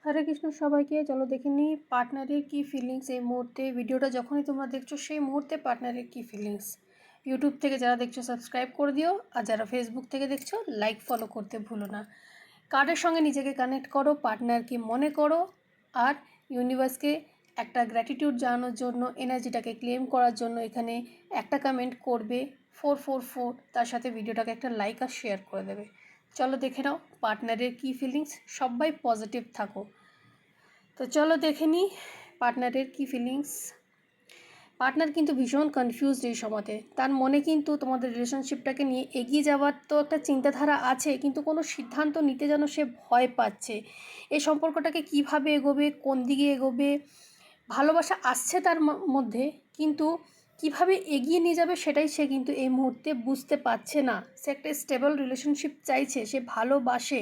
হরে কৃষ্ণ সবাইকে। চলো দেখে নিই পার্টনারের কী ফিলিংস এই মুহূর্তে। ভিডিওটা যখনই তোমরা দেখছো সেই মুহূর্তে পার্টনারের কী ফিলিংস। ইউটিউব থেকে যারা দেখছো সাবস্ক্রাইব করে দিও, আর যারা ফেসবুক থেকে দেখছো লাইক ফলো করতে ভুলো না। কার্ডের সঙ্গে নিজেকে কানেক্ট করো, পার্টনারকে মনে করো, আর ইউনিভার্সকে একটা গ্র্যাটিটিউড জানানোর জন্য, এনার্জিটাকে ক্লেম করার জন্য এখানে একটা কমেন্ট করবে 444, তার সাথে ভিডিওটাকে একটা লাইক আর শেয়ার করে দেবে। চলো দেখে নাও পার্টনারের কী ফিলিংস। সবাই পজিটিভ থাকো। তো চলো দেখে নিই পার্টনারের কী ফিলিংস। পার্টনার কিন্তু ভীষণ কনফিউজড এই সময়তে। তার মনে কিন্তু তোমাদের রিলেশনশিপটাকে নিয়ে এগিয়ে যাওয়ার তো একটা চিন্তাধারা আছে, কিন্তু কোনো সিদ্ধান্ত নিতে যেন সে ভয় পাচ্ছে। এই সম্পর্কটাকে কিভাবে এগোবে, কোন দিকে এগোবে। ভালোবাসা আসছে তার মধ্যে, কিন্তু কিভাবে এগিয়ে নিয়ে যাবে সেটাই সে কিন্তু এই মুহূর্তে বুঝতে পারছে না। সে একটা স্টেবল রিলেশনশিপ চাইছে, সে ভালোবাসে,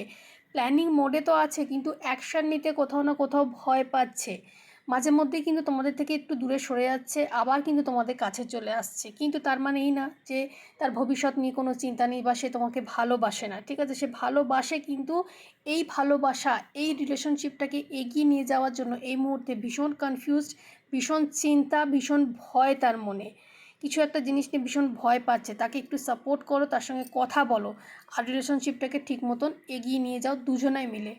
প্ল্যানিং মোডে তো আছে, কিন্তু অ্যাকশান নিতে কোথাও না কোথাও ভয় পাচ্ছে। মাঝে মধ্যেই কিন্তু তোমাদের থেকে একটু দূরে সরে যাচ্ছে, আবার কিন্তু তোমাদের কাছে চলে আসছে। কিন্তু তার মানে এই না যে তার ভবিষ্যৎ নিয়ে কোনো চিন্তা নেই বা সে তোমাকে ভালোবাসে না। ঠিক আছে, সে ভালোবাসে, কিন্তু এই ভালোবাসা, এই রিলেশনশিপটাকে এগিয়ে নিয়ে যাওয়ার জন্য এই মুহূর্তে ভীষণ কনফিউজড, ভীষণ চিন্তা, ভীষণ ভয় তার মনে। কিছু একটা জিনিস নিয়ে ভীষণ ভয় পাচ্ছে। তাকে একটু সাপোর্ট করো, তার সঙ্গে কথা বলো, আর রিলেশনশিপটাকে ঠিক মতন এগিয়ে নিয়ে যাও দুজনাই মিলে।